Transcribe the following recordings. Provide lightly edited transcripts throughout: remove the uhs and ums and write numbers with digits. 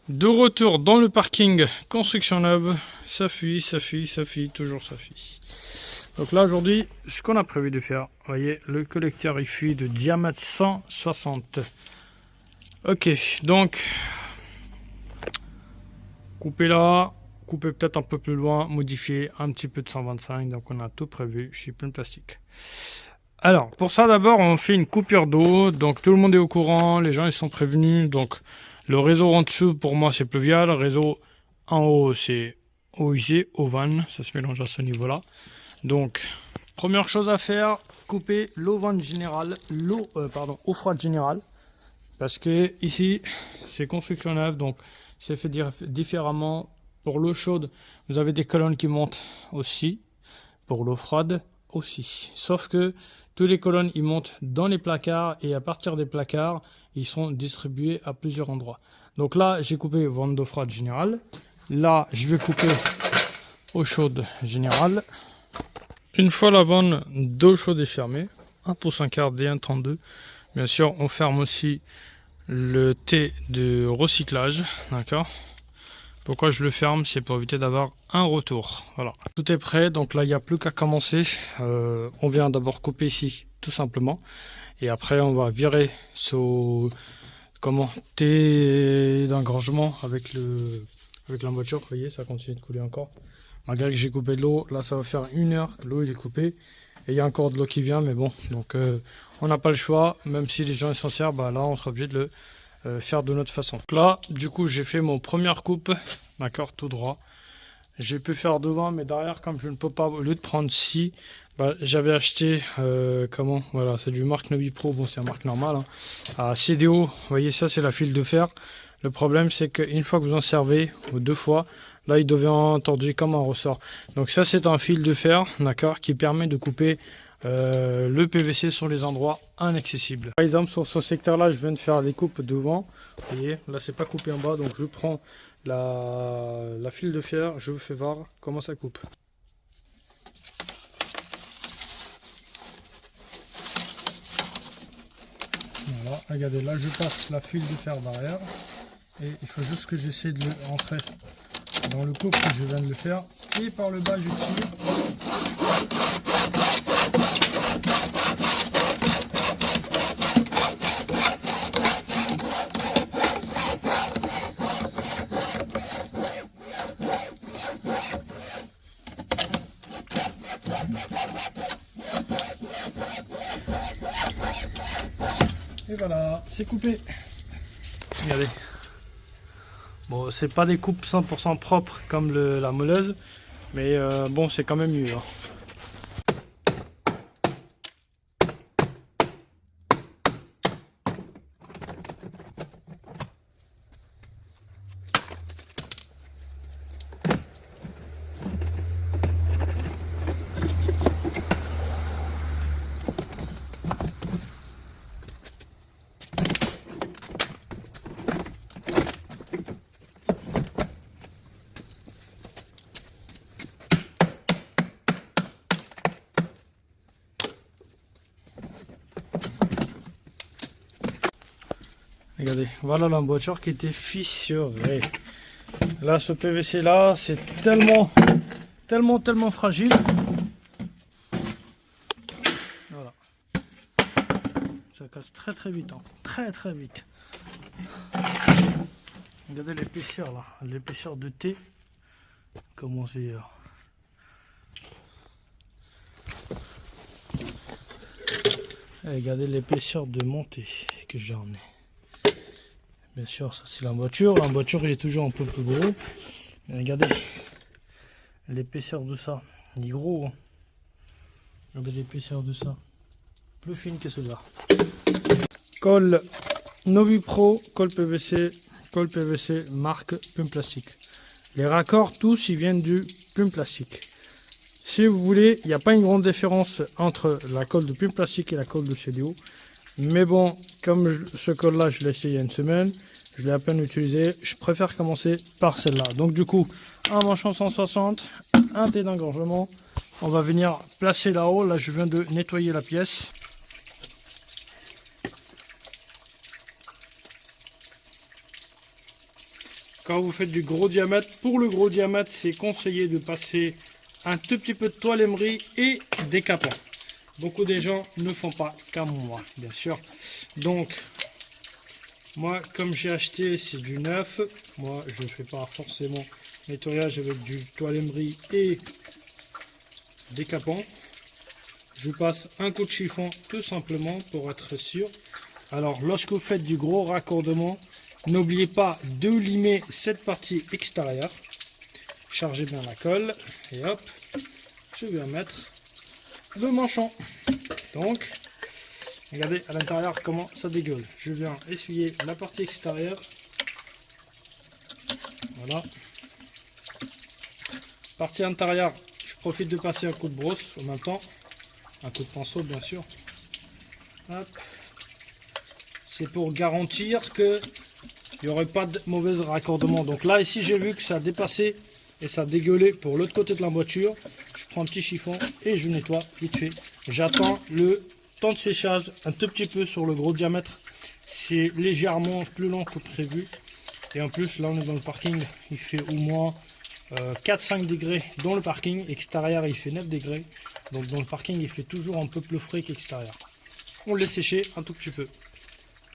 De retour dans le parking construction neuve, ça fuit, toujours ça fuit. Donc là aujourd'hui, ce qu'on a prévu de faire, vous voyez, le collecteur il fuit de diamètre 160. Ok, donc couper là, couper peut-être un peu plus loin, modifier un petit peu de 125, donc on a tout prévu, je suis plein de plastique. Alors pour ça d'abord on fait une coupure d'eau, donc tout le monde est au courant, les gens ils sont prévenus, donc le réseau en dessous pour moi c'est pluvial, le réseau en haut c'est eau usée, eau vanne, ça se mélange à ce niveau là. Donc première chose à faire, couper l'eau vanne générale, eau froide générale, parce que ici c'est construction neuve, donc c'est fait différemment. Pour l'eau chaude vous avez des colonnes qui montent aussi, pour l'eau froide aussi, sauf que tous les colonnes ils montent dans les placards et à partir des placards ils sont distribués à plusieurs endroits. Donc là j'ai coupé vanne d'eau froide générale, là je vais couper eau chaude générale. Une fois la vanne d'eau chaude est fermée, 1 pouce 1/4 D132, bien sûr on ferme aussi le T de recyclage, d'accord. Pourquoi je le ferme? C'est pour éviter d'avoir un retour. Voilà. Tout est prêt, donc là il n'y a plus qu'à commencer. On vient d'abord couper ici, tout simplement. Et après on va virer ce T d'engrangement avec la voiture. Vous voyez, ça continue de couler encore. Malgré que j'ai coupé de l'eau, là ça va faire 1 heure que l'eau est coupée. Et il y a encore de l'eau qui vient, mais bon, donc on n'a pas le choix. Même si les gens s'en servent, bah là on sera obligé de le faire de notre façon. Donc là du coup j'ai fait mon première coupe, d'accord, tout droit. J'ai pu faire devant, mais derrière comme je ne peux pas, au lieu de prendre 6, bah, j'avais acheté voilà, c'est du marque Novi Pro, bon c'est une marque normale hein, à CDO. Vous voyez, ça c'est la file de fer. Le problème c'est qu'une fois que vous en servez, ou 2 fois, là il devient entendu comme un ressort. Donc ça c'est un fil de fer, d'accord, qui permet de couper le PVC sur les endroits inaccessibles. Par exemple sur ce secteur là je viens de faire les coupes devant, vous voyez là c'est pas coupé en bas, donc je prends la file de fer, je vous fais voir comment ça coupe. Voilà, regardez là je passe la file de fer derrière et il faut juste que j'essaie de le rentrer dans le coupe que je viens de le faire, et par le bas je tire. Et voilà, c'est coupé. Regardez. Bon, c'est pas des coupes 100% propres comme la moleuse, mais bon, c'est quand même mieux. Hein. Regardez, voilà l'emboîture qui était fissurée. Là, ce PVC là, c'est tellement fragile. Voilà. Ça casse très vite, hein. Très vite. Regardez l'épaisseur là, l'épaisseur de T. Comment c'est là. Regardez l'épaisseur de montée que j'ai emmené. Bien sûr, ça c'est l'emboîture. L'emboîture il est toujours un peu plus gros. Mais regardez l'épaisseur de ça. Il est gros. Hein. Regardez l'épaisseur de ça. Plus fine que cela. Colle Novi Pro, colle PVC marque Plume Plastique. Les raccords tous ils viennent du Plume Plastique. Si vous voulez, il n'y a pas une grande différence entre la colle de Plume Plastique et la colle de CDO. Mais bon, comme ce col là je l'ai essayé il y a une semaine, je l'ai à peine utilisé, je préfère commencer par celle-là. Donc du coup, un manchon 160, un T d'engorgement, on va venir placer là-haut. Là je viens de nettoyer la pièce. quand vous faites du gros diamètre, pour le gros diamètre, c'est conseillé de passer un tout petit peu de toile émerie et décapant. Beaucoup de gens ne font pas comme moi, bien sûr. Donc, moi, comme j'ai acheté, c'est du neuf. Moi, je ne fais pas forcément nettoyage avec du toile émerie et décapant. Je passe un coup de chiffon tout simplement pour être sûr. Alors, lorsque vous faites du gros raccordement, n'oubliez pas de limer cette partie extérieure. Chargez bien la colle et hop, je viens mettre le manchon. Donc, regardez à l'intérieur comment ça dégueule. Je viens essuyer la partie extérieure. Voilà. Partie intérieure, je profite de passer un coup de brosse en même temps. Un coup de pinceau bien sûr. Hop. C'est pour garantir que il n'y aurait pas de mauvais raccordement. Donc là ici j'ai vu que ça a dépassé et ça a dégueulé pour l'autre côté de la voiture. Je prends un petit chiffon et je nettoie vite fait. J'attends le temps de séchage un tout petit peu sur le gros diamètre. C'est légèrement plus long que prévu. Et en plus là on est dans le parking. Il fait au moins 4-5 degrés dans le parking. Extérieur il fait 9 degrés. Donc dans le parking il fait toujours un peu plus frais qu'extérieur. On laisse sécher un tout petit peu.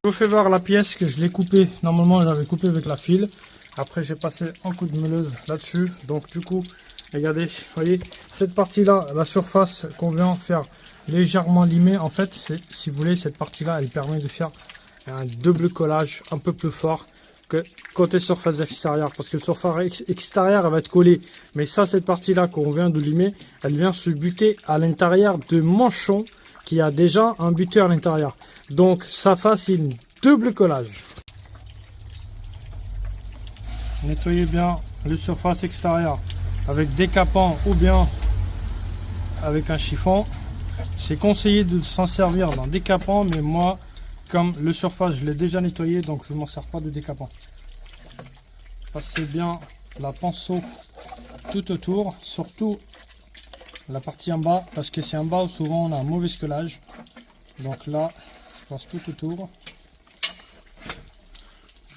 Je vous fais voir la pièce que je l'ai coupée. Normalement j'avais coupé avec la file. Après j'ai passé un coup de meuleuse là-dessus. Donc du coup, regardez, vous voyez, cette partie-là, la surface qu'on vient faire légèrement limer, en fait, si vous voulez, cette partie-là, elle permet de faire un double collage un peu plus fort que côté surface extérieure. Parce que la surface extérieure, elle va être collée. Mais ça, cette partie-là qu'on vient de limer, elle vient se buter à l'intérieur de manchon qui a déjà un buté à l'intérieur. Donc ça facilite double collage. Nettoyez bien les surfaces extérieures avec décapant ou bien avec un chiffon. C'est conseillé de s'en servir d'un décapant, mais moi, comme le surface je l'ai déjà nettoyé, donc je ne m'en sers pas de décapant. Passez bien la pinceau tout autour, surtout la partie en bas, parce que c'est en bas où souvent on a un mauvais collage. Donc là, je passe tout autour.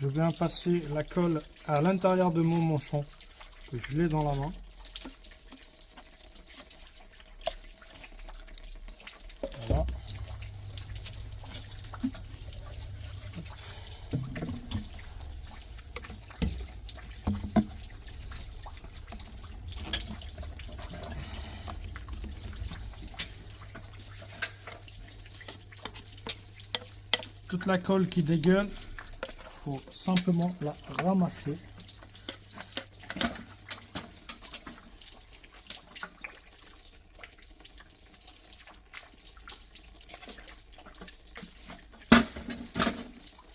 Je viens passer la colle à l'intérieur de mon manchon, que je l'ai dans la main. Voilà. Toute la colle qui dégueule, faut simplement la ramasser.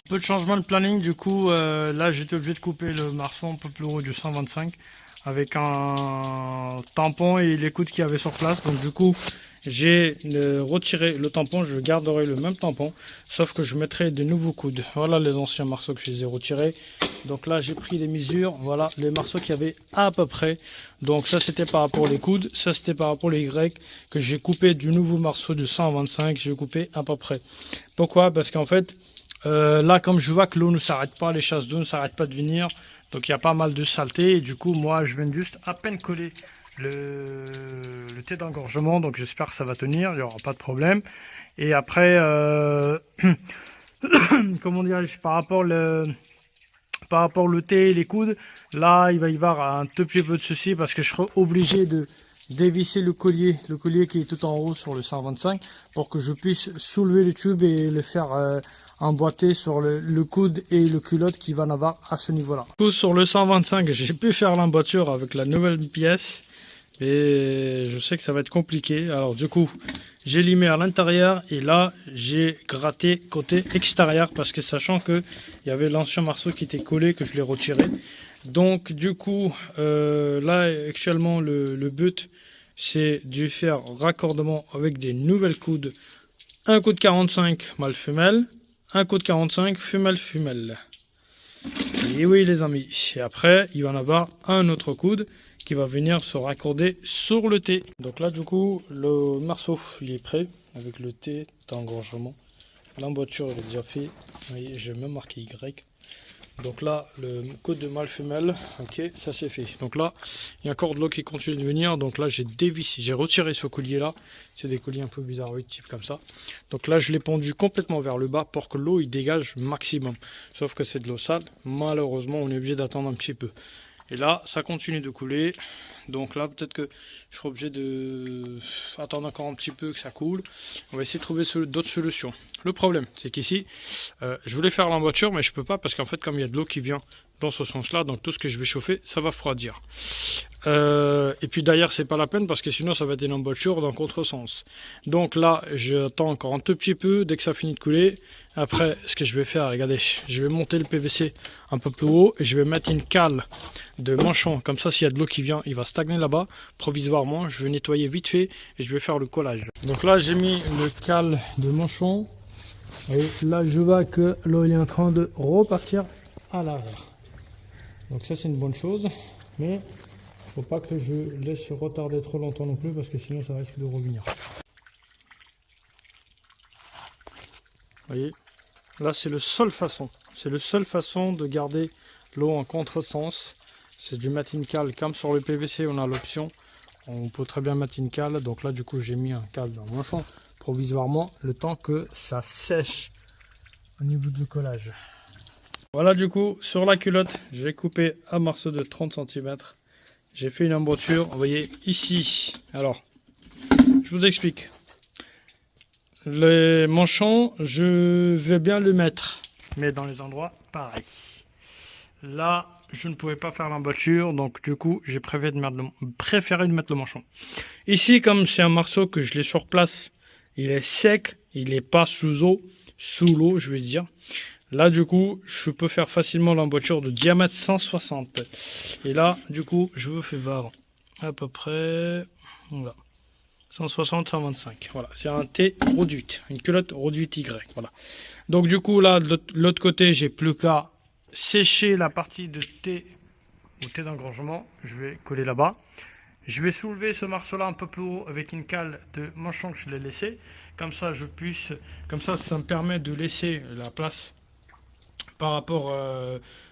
Peu de changement de planning, du coup là j'étais obligé de couper le marceau un peu plus haut du 125 avec un tampon et l'écoute qu'il y avait sur place. Donc du coup j'ai retiré le tampon, je garderai le même tampon, sauf que je mettrai de nouveaux coudes. Voilà les anciens marceaux que je les ai retirés. Donc là j'ai pris les mesures, voilà les marceaux qu'il y avait à peu près. Donc ça c'était par rapport aux coudes, ça c'était par rapport aux Y que j'ai coupé du nouveau marceau de 125, j'ai coupé à peu près. Pourquoi? Parce qu'en fait là comme je vois que l'eau ne s'arrête pas, les chasses d'eau ne s'arrêtent pas de venir, donc il y a pas mal de saleté et du coup moi je viens juste à peine coller le thé d'engorgement, donc j'espère que ça va tenir, il n'y aura pas de problème. Et après comment dirais-je, par rapport le thé et les coudes, là il va y avoir un tout petit peu de souci parce que je serai obligé de dévisser le collier qui est tout en haut sur le 125 pour que je puisse soulever le tube et le faire emboîter sur le coude et le culotte qui va en avoir à ce niveau là. Sur le 125 j'ai pu faire l'emboîture avec la nouvelle pièce et je sais que ça va être compliqué. Alors du coup j'ai limé à l'intérieur et là j'ai gratté côté extérieur parce que sachant que il y avait l'ancien marceau qui était collé que je l'ai retiré. Donc du coup là actuellement le but c'est de faire raccordement avec des nouvelles coudes, un coude 45 mâle femelle, un coude 45 femelle. Et oui les amis, et après il va en avoir un autre coude qui va venir se raccorder sur le T. Donc là du coup le marceau il est prêt avec le T d'engorgement. L'emboîture elle est déjà fait, vous voyez j'ai même marqué Y. Donc là, le code de mâle femelle, ok, ça c'est fait. Donc là, il y a encore de l'eau qui continue de venir. Donc là, j'ai dévissé, j'ai retiré ce collier là. C'est des colliers un peu bizarres, type comme ça. Donc là, je l'ai pendu complètement vers le bas pour que l'eau il dégage maximum. Sauf que c'est de l'eau sale. Malheureusement, on est obligé d'attendre un petit peu. Et là, ça continue de couler. Donc là, peut-être que je serai obligé de attendre encore un petit peu que ça coule. On va essayer de trouver d'autres solutions. Le problème, c'est qu'ici, je voulais faire l'emboîture, mais je peux pas parce qu'en fait, comme il y a de l'eau qui vient dans ce sens-là, donc tout ce que je vais chauffer, ça va refroidir. Et puis d'ailleurs, c'est pas la peine parce que sinon, ça va être une emboîture dans le contresens. Donc là, j'attends encore un tout petit peu dès que ça finit de couler. Après, ce que je vais faire, regardez, je vais monter le PVC un peu plus haut et je vais mettre une cale de manchon. Comme ça, s'il y a de l'eau qui vient, il va stagner là-bas. Provisoirement, je vais nettoyer vite fait et je vais faire le collage. Donc là, j'ai mis le cale de manchon. Et là, je vois que l'eau est en train de repartir à l'arrière. Donc ça, c'est une bonne chose. Mais il ne faut pas que je laisse retarder trop longtemps non plus parce que sinon, ça risque de revenir. Vous voyez, là c'est le seule façon. C'est la seule façon de garder l'eau en contresens. C'est du matin cale. Comme sur le PVC, on a l'option. On peut très bien mettre une cale. Donc là, du coup, j'ai mis un cale dans mon champ provisoirement le temps que ça sèche au niveau du collage. Voilà, du coup, sur la culotte, j'ai coupé un morceau de 30 cm. J'ai fait une emboîture. Vous voyez ici. Alors, je vous explique. Les manchons, je vais bien le mettre, mais dans les endroits pareils. Là, je ne pouvais pas faire l'emboîture, donc du coup, j'ai préféré de mettre le manchon. Ici, comme c'est un morceau que je l'ai sur place, il est sec, il n'est pas sous l'eau, je vais dire. Là, du coup, je peux faire facilement l'emboîture de diamètre 160. Et là, du coup, je vous fais voir à peu près, voilà. 160, 125, voilà, c'est un T réduite, une culotte réduite Y, voilà. Donc du coup là, de l'autre côté, j'ai plus qu'à sécher la partie de T ou T d'engrangement. Je vais coller là-bas. Je vais soulever ce morceau-là un peu plus haut avec une cale de manchon que je l'ai laissé. Comme ça, ça me permet de laisser la place par rapport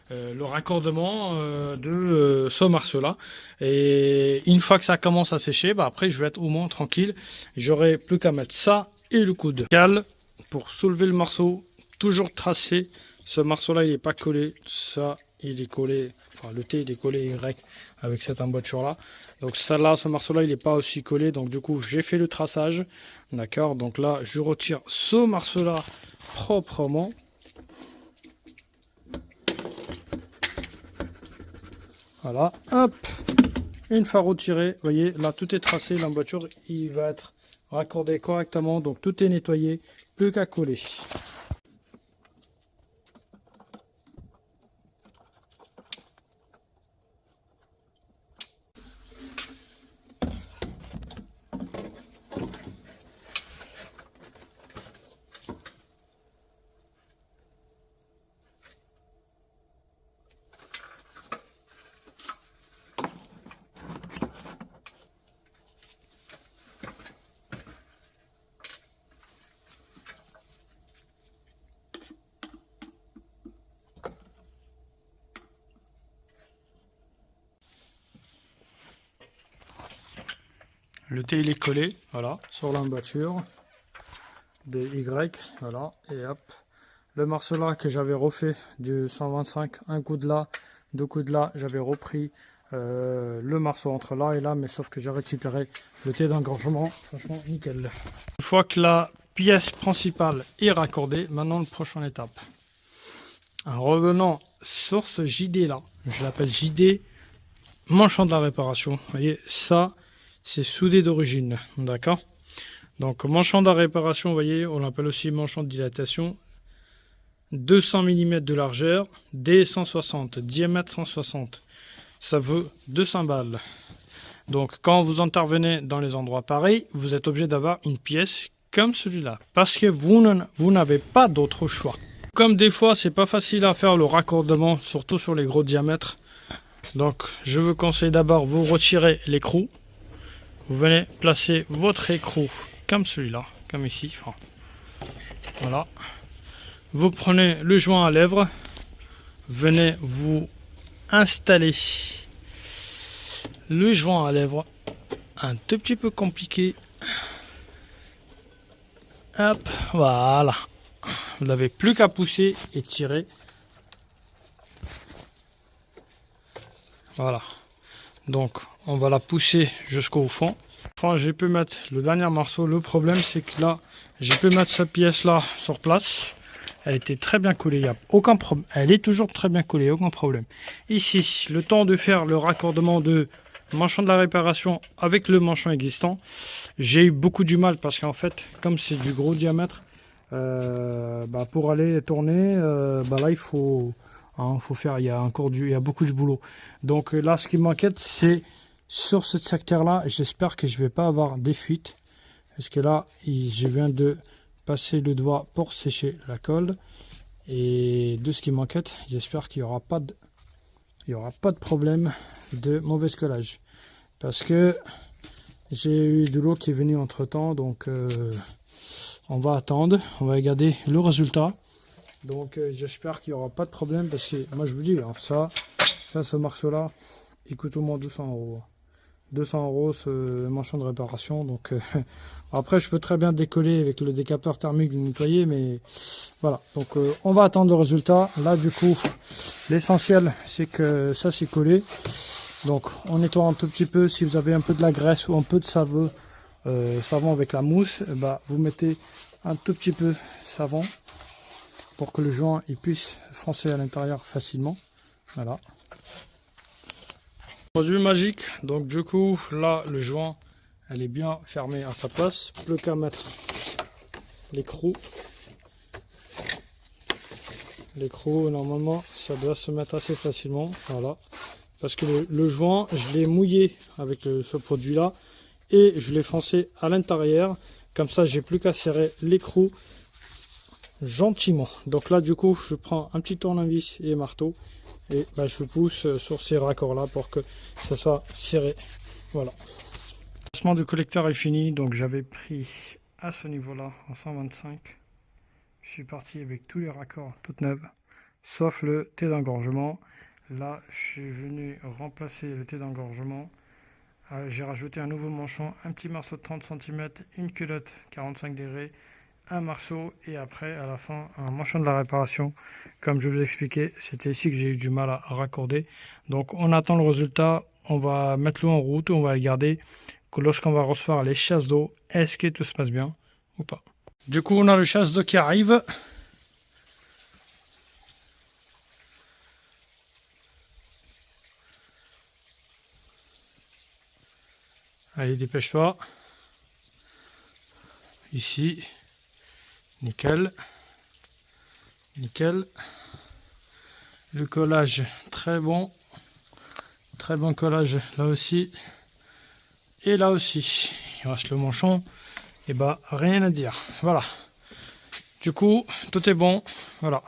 le raccordement de ce morceau là, et une fois que ça commence à sécher, bah après je vais être au moins tranquille, j'aurai plus qu'à mettre ça et le coude cale pour soulever le morceau, toujours tracé. Ce morceau là il n'est pas collé, ça il est collé, enfin le T il est collé Y avec cette emboîture là, donc ça là, ce morceau là il n'est pas aussi collé, donc du coup j'ai fait le traçage, d'accord. Donc là je retire ce morceau là proprement. Voilà, hop, une fois retiré, vous voyez, là tout est tracé, l'emboîture, il va être raccordé correctement, donc tout est nettoyé, plus qu'à coller. Le T il est collé, voilà, sur l'emboîture des Y, voilà, et hop. Le morceau là que j'avais refait du 125, un coup de là, deux coups de là, j'avais repris le morceau entre là et là, mais sauf que j'ai récupéré le T d'engorgement, franchement nickel. Une fois que la pièce principale est raccordée, maintenant la prochaine étape. En revenant sur ce JD là, je l'appelle JD manchon de la réparation, vous voyez, ça c'est soudé d'origine, d'accord. Donc manchon de la réparation, vous voyez, on l'appelle aussi manchon de dilatation. 200 mm de largeur, D 160, diamètre 160. Ça vaut 200 balles. Donc quand vous intervenez dans les endroits pareils, vous êtes obligé d'avoir une pièce comme celui-là. Parce que vous n'avez pas d'autre choix. Comme des fois, c'est pas facile à faire le raccordement, surtout sur les gros diamètres. Donc je vous conseille d'abord, vous retirez l'écrou. Vous venez placer votre écrou comme celui-là, comme ici. Enfin, voilà. Vous prenez le joint à lèvres. venez vous installer le joint à lèvres. Un tout petit peu compliqué. Hop, voilà. Vous n'avez plus qu'à pousser et tirer. Voilà. Donc, on va la pousser jusqu'au fond. Enfin, j'ai pu mettre le dernier morceau. Le problème, c'est que là, j'ai pu mettre cette pièce-là sur place. Elle était très bien collée. Il n'y a aucun problème. Elle est toujours très bien collée. Aucun problème. Ici, le temps de faire le raccordement de manchon de la réparation avec le manchon existant, j'ai eu beaucoup du mal parce qu'en fait, comme c'est du gros diamètre, pour aller tourner, là, il faut faire. Il y a beaucoup de boulot. Donc là, ce qui m'inquiète, c'est sur ce secteur-là. J'espère que je vais pas avoir des fuites parce que là, je viens de passer le doigt pour sécher la colle et de ce qui m'inquiète, j'espère qu'il n'y aura pas de problème de mauvais collage parce que j'ai eu de l'eau qui est venue entre temps, donc on va attendre, on va regarder le résultat. Donc j'espère qu'il n'y aura pas de problème parce que moi je vous dis, alors ce morceau là il coûte au moins 200 euros. 200 euros ce manchon de réparation. Donc après je peux très bien décoller avec le décapeur thermique, le nettoyer, mais voilà. Donc on va attendre le résultat. Là du coup l'essentiel c'est que ça c'est collé. Donc on nettoie un tout petit peu. Si vous avez un peu de la graisse ou un peu de savon avec la mousse, vous mettez un tout petit peu de savon pour que le joint il puisse foncer à l'intérieur facilement. Voilà. Produit magique. Donc du coup là le joint elle est bien fermée à sa place. Plus qu'à mettre l'écrou. L'écrou normalement ça doit se mettre assez facilement. Voilà. Parce que le joint je l'ai mouillé avec ce produit là et je l'ai foncé à l'intérieur. Comme ça j'ai plus qu'à serrer l'écrou gentiment. Donc là du coup je prends un petit tournevis et marteau et je pousse sur ces raccords là pour que ça soit serré. Voilà. Le placement du collecteur est fini, donc j'avais pris à ce niveau là en 125. Je suis parti avec tous les raccords toutes neuves sauf le T d'engorgement. Là je suis venu remplacer le T d'engorgement. J'ai rajouté un nouveau manchon, un petit morceau de 30 cm, une culotte 45 degrés, un marceau et après à la fin un manchon de la réparation. Comme je vous expliquais, c'était ici que j'ai eu du mal à raccorder. Donc on attend le résultat, on va mettre l'eau en route, on va le garder lorsqu'on va recevoir les chasses d'eau. Est-ce que tout se passe bien ou pas? Du coup on a le chasse d'eau qui arrive. Allez, dépêche-toi. Ici. Nickel. Nickel. Le collage très bon. Très bon collage là aussi. Et là aussi. Il reste le manchon. Et rien à dire. Voilà. Du coup, tout est bon. Voilà.